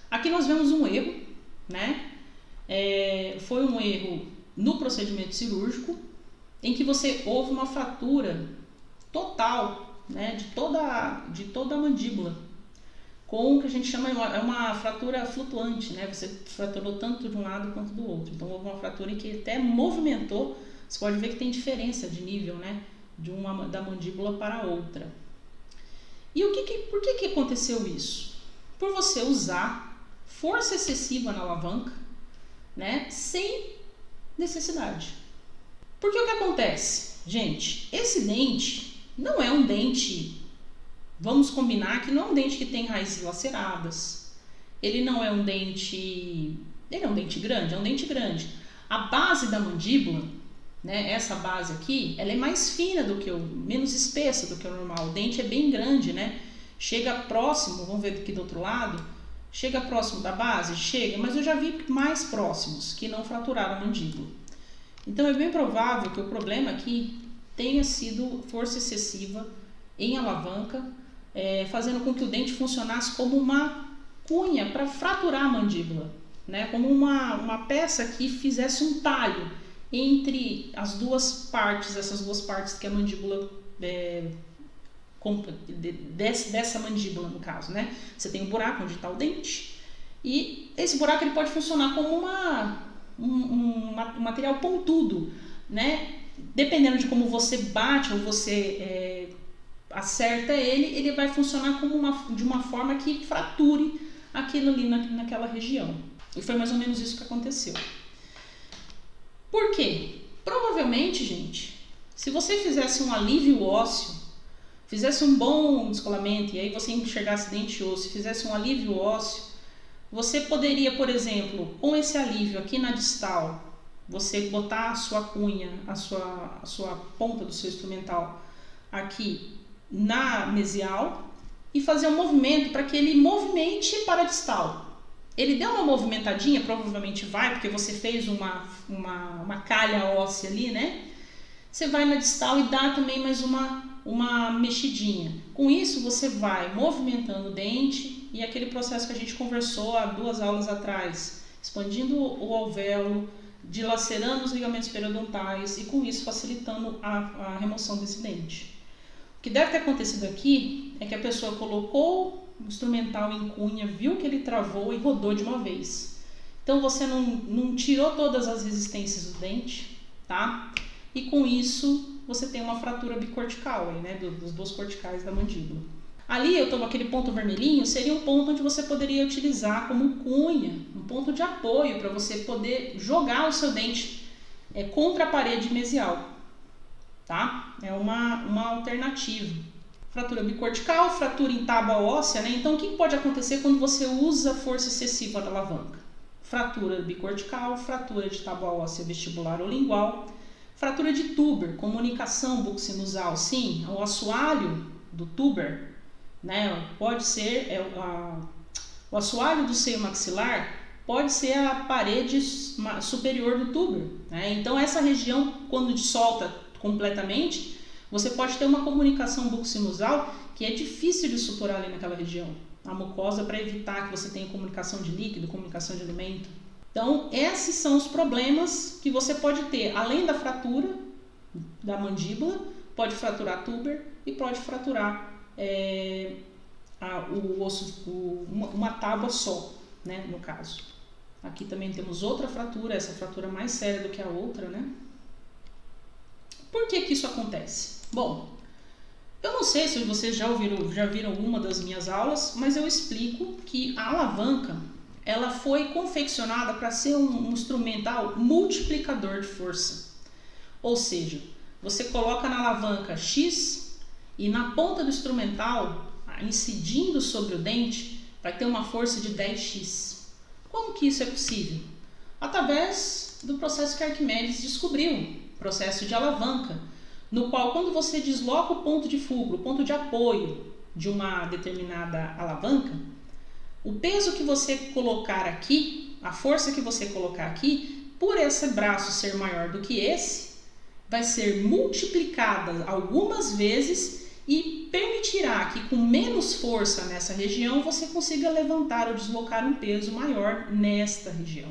Aqui nós vemos um erro, né? Foi um erro no procedimento cirúrgico, em que houve uma fratura total, né, de toda a mandíbula, com o que a gente chama uma fratura flutuante, né? Você fraturou tanto de um lado quanto do outro. Então houve uma fratura em que até movimentou. Você pode ver que tem diferença de nível, né, da mandíbula para a outra. E por que aconteceu isso? Por você usar força excessiva na alavanca, né, sem necessidade. Porque o que acontece? Gente, esse dente não é um dente, vamos combinar que não é um dente que tem raízes laceradas. Ele não é um dente, ele é um dente grande, é um dente grande. A base da mandíbula, né, essa base aqui, ela é mais fina menos espessa do que o normal. O dente é bem grande, né? Chega próximo, vamos ver aqui do outro lado, chega próximo da base? Chega, mas eu já vi mais próximos que não fraturaram a mandíbula. Então é bem provável que o problema aqui tenha sido força excessiva em alavanca, fazendo com que o dente funcionasse como uma cunha para fraturar a mandíbula, né? Como uma peça que fizesse um talho entre as duas partes, essas duas partes que a mandíbula dessa mandíbula, no caso, né? Você tem um buraco onde está o dente, e esse buraco ele pode funcionar como um material pontudo, né? Dependendo de como você bate ou você acerta ele vai funcionar de uma forma que frature aquilo ali naquela região. E foi mais ou menos isso que aconteceu. Por quê? Provavelmente, gente, se você fizesse um alívio ósseo, fizesse um bom descolamento e aí você enxergasse dente e osso, fizesse um alívio ósseo, você poderia, por exemplo, com esse alívio aqui na distal, você botar a sua cunha, a sua ponta do seu instrumental aqui na mesial e fazer um movimento para que ele movimente para a distal. Ele deu uma movimentadinha, provavelmente vai, porque você fez uma calha óssea ali, né? Você vai na distal e dá também mais uma mexidinha. Com isso, você vai movimentando o dente e aquele processo que a gente conversou há 2 aulas atrás, expandindo o alvéolo, dilacerando os ligamentos periodontais e com isso facilitando a remoção desse dente. O que deve ter acontecido aqui é que a pessoa colocou o instrumental em cunha, viu que ele travou e rodou de uma vez. Então você não tirou todas as resistências do dente, tá? E com isso você tem uma fratura bicortical, aí, né, dos 2 corticais da mandíbula. Ali aquele ponto vermelhinho seria um ponto onde você poderia utilizar como cunha, um ponto de apoio para você poder jogar o seu dente contra a parede mesial, tá? É uma alternativa. Fratura bicortical, fratura em tábua óssea, né? Então o que pode acontecer quando você usa força excessiva da alavanca? Fratura bicortical, fratura de tábua óssea vestibular ou lingual, fratura de tuber, comunicação buccosinusal, sim, o assoalho do tuber, né? Pode ser o assoalho do seio maxilar, pode ser a parede superior do tuber, né? Então essa região, quando dissolta completamente, você pode ter uma comunicação buccosinusal que é difícil de suturar ali naquela região, a mucosa, para evitar que você tenha comunicação de líquido, comunicação de alimento. Então esses são os problemas que você pode ter, além da fratura da mandíbula, pode fraturar tuber e pode fraturar o osso, uma tábua só, né, no caso. Aqui também temos outra fratura, essa fratura mais séria do que a outra, né? Por que isso acontece? Bom, eu não sei se vocês já viram alguma das minhas aulas, mas eu explico que a alavanca ela foi confeccionada para ser um instrumental multiplicador de força. Ou seja, você coloca na alavanca X e na ponta do instrumental, incidindo sobre o dente, vai ter uma força de 10x. Como que isso é possível? Através do processo que Arquimedes descobriu, processo de alavanca, no qual quando você desloca o ponto de fulcro, o ponto de apoio de uma determinada alavanca, o peso que você colocar aqui, a força que você colocar aqui, por esse braço ser maior do que esse, vai ser multiplicada algumas vezes e permitir permitirá que com menos força nessa região você consiga levantar ou deslocar um peso maior nesta região.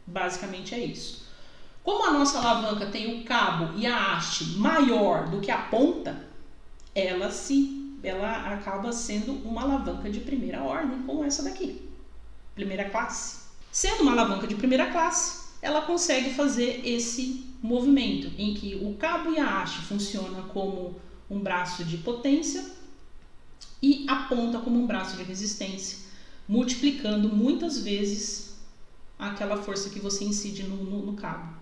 Basicamente é isso. Como a nossa alavanca tem o cabo e a haste maior do que a ponta, ela acaba sendo uma alavanca de primeira ordem, como essa daqui, primeira classe. Sendo uma alavanca de primeira classe, ela consegue fazer esse movimento em que o cabo e a haste funcionam como um braço de potência e a ponta como um braço de resistência, multiplicando muitas vezes aquela força que você incide no cabo.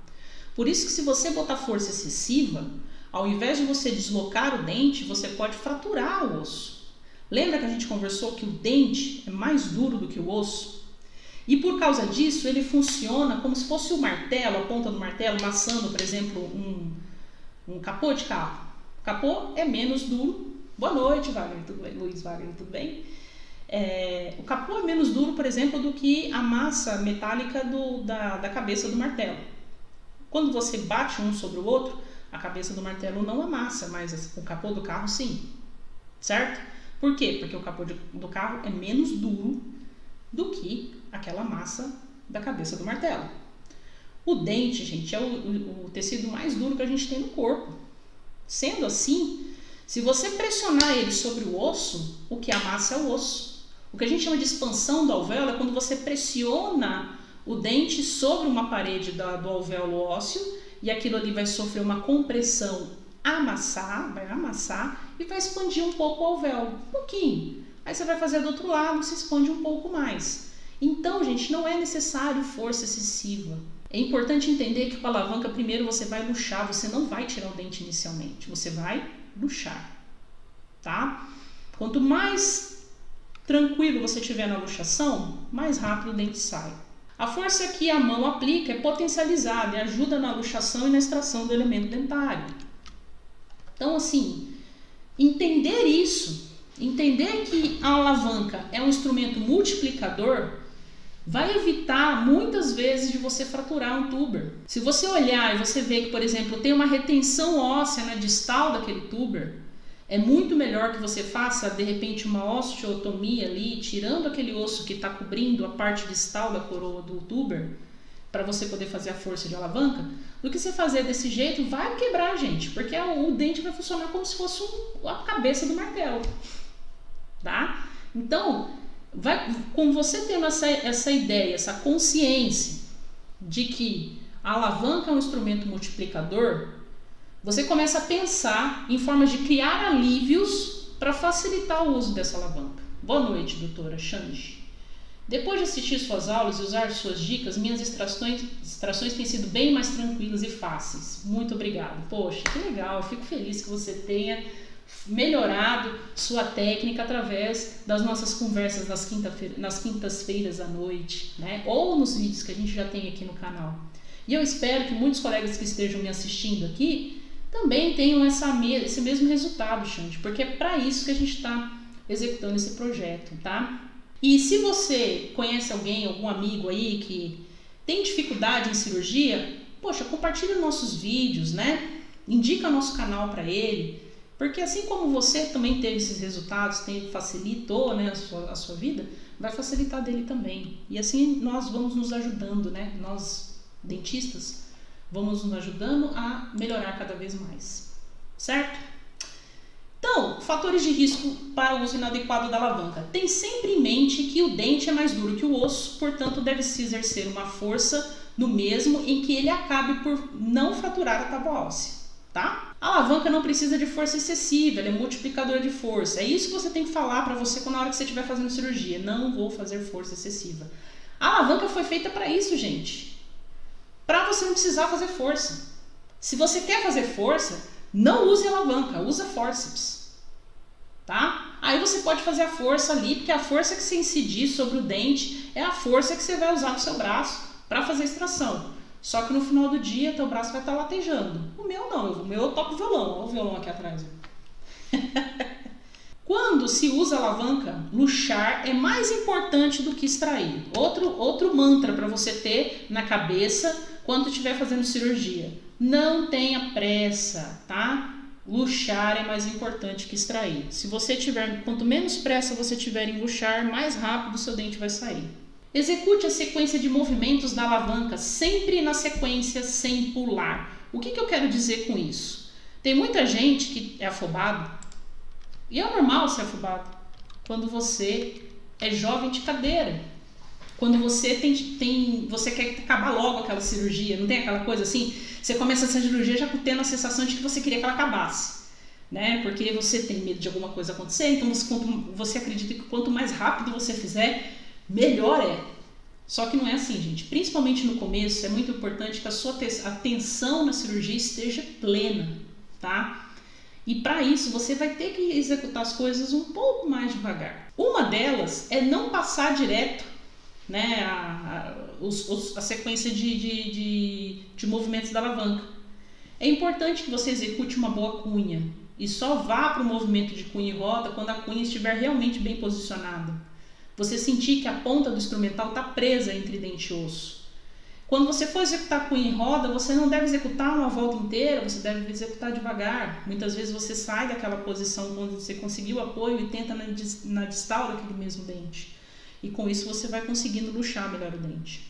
Por isso que se você botar força excessiva, ao invés de você deslocar o dente, você pode fraturar o osso. Lembra que a gente conversou que o dente é mais duro do que o osso? E por causa disso, ele funciona como se fosse o martelo, a ponta do martelo, maçando, por exemplo, um capô de carro. O capô é menos duro. Boa noite, Wagner, tudo bem? Luiz Wagner, tudo bem? O capô é menos duro, por exemplo, do que a massa metálica da cabeça do martelo. Quando você bate um sobre o outro, a cabeça do martelo não amassa, mas o capô do carro sim, certo? Por quê? Porque o capô do carro é menos duro do que aquela massa da cabeça do martelo. O dente, gente, é o tecido mais duro que a gente tem no corpo. Sendo assim, se você pressionar ele sobre o osso, o que amassa é o osso. O que a gente chama de expansão do alvéolo é quando você pressiona o dente sobre uma parede do alvéolo ósseo e aquilo ali vai sofrer uma compressão, vai amassar e vai expandir um pouco o alvéolo, um pouquinho. Aí você vai fazer do outro lado, se expande um pouco mais. Então, gente, não é necessário força excessiva. É importante entender que com a alavanca, primeiro você vai luxar, você não vai tirar o dente inicialmente, você vai luxar, tá? Quanto mais tranquilo você tiver na luxação, mais rápido o dente sai. A força que a mão aplica é potencializada e ajuda na luxação e na extração do elemento dentário. Então, assim, entender isso, entender que a alavanca é um instrumento multiplicador, vai evitar muitas vezes de você fraturar um tuber. Se você olhar e você ver que, por exemplo, tem uma retenção óssea na distal daquele tuber, é muito melhor que você faça, de repente, uma osteotomia ali, tirando aquele osso que está cobrindo a parte distal da coroa do tuber, para você poder fazer a força de alavanca, do que você fazer desse jeito, vai quebrar, gente, porque o dente vai funcionar como se fosse a cabeça do martelo, tá? Então, com você tendo essa ideia, essa consciência de que a alavanca é um instrumento multiplicador, você começa a pensar em formas de criar alívios para facilitar o uso dessa alavanca. Boa noite, doutora Xande. Depois de assistir suas aulas e usar suas dicas, minhas extrações têm sido bem mais tranquilas e fáceis. Muito obrigado. Poxa, que legal. Eu fico feliz que você tenha melhorado sua técnica através das nossas conversas nas quintas-feiras à noite, né? Ou nos vídeos que a gente já tem aqui no canal. E eu espero que muitos colegas que estejam me assistindo aqui também tenham esse mesmo resultado, Xande, porque é para isso que a gente está executando esse projeto, tá? E se você conhece algum amigo aí que tem dificuldade em cirurgia, poxa, compartilha nossos vídeos, né? Indica nosso canal para ele, porque assim como você também teve esses resultados, facilitou, né, a sua vida, vai facilitar dele também. E assim nós vamos nos ajudando, né? Nós, dentistas, vamos nos ajudando a melhorar cada vez mais, certo? Então, fatores de risco para o uso inadequado da alavanca. Tem sempre em mente que o dente é mais duro que o osso, portanto deve-se exercer uma força no mesmo em que ele acabe por não fraturar a tábua óssea, tá? A alavanca não precisa de força excessiva, ela é multiplicadora de força. É isso que você tem que falar para você na hora que você estiver fazendo cirurgia. Não vou fazer força excessiva. A alavanca foi feita para isso, gente. Para você não precisar fazer força. Se você quer fazer força, não use alavanca, usa fórceps, tá? Aí você pode fazer a força ali, porque a força que você incidir sobre o dente é a força que você vai usar no seu braço para fazer a extração. Só que no final do dia, teu braço vai estar latejando. O meu não, o meu eu toco violão, olha o violão aqui atrás. Quando se usa alavanca, luxar é mais importante do que extrair. Outro mantra para você ter na cabeça quando estiver fazendo cirurgia. Não tenha pressa, tá? luxar é mais importante que extrair. Se você tiver, quanto menos pressa você tiver em luxar, mais rápido o seu dente vai sair. Execute a sequência de movimentos da alavanca, sempre na sequência, sem pular. O que eu quero dizer com isso? Tem muita gente que é afobado, e é normal ser afobado, quando você é jovem de cadeira. Quando você você quer acabar logo aquela cirurgia, não tem aquela coisa assim? Você começa essa cirurgia já tendo a sensação de que você queria que ela acabasse, né? Porque você tem medo de alguma coisa acontecer, então você acredita que quanto mais rápido você fizer, melhor é. Só que não é assim, gente. Principalmente no começo, é muito importante que a sua atenção na cirurgia esteja plena, tá? E para isso, você vai ter que executar as coisas um pouco mais devagar. Uma delas é não passar direto, né, a sequência de movimentos da alavanca. É importante que você execute uma boa cunha e só vá para o movimento de cunha e roda quando a cunha estiver realmente bem posicionada. Você sentir que a ponta do instrumental está presa entre dente e osso. Quando você for executar cunha e roda, você não deve executar uma volta inteira, você deve executar devagar. Muitas vezes você sai daquela posição quando você conseguiu o apoio e tenta na distal daquele mesmo dente. E com isso você vai conseguindo luxar melhor o dente.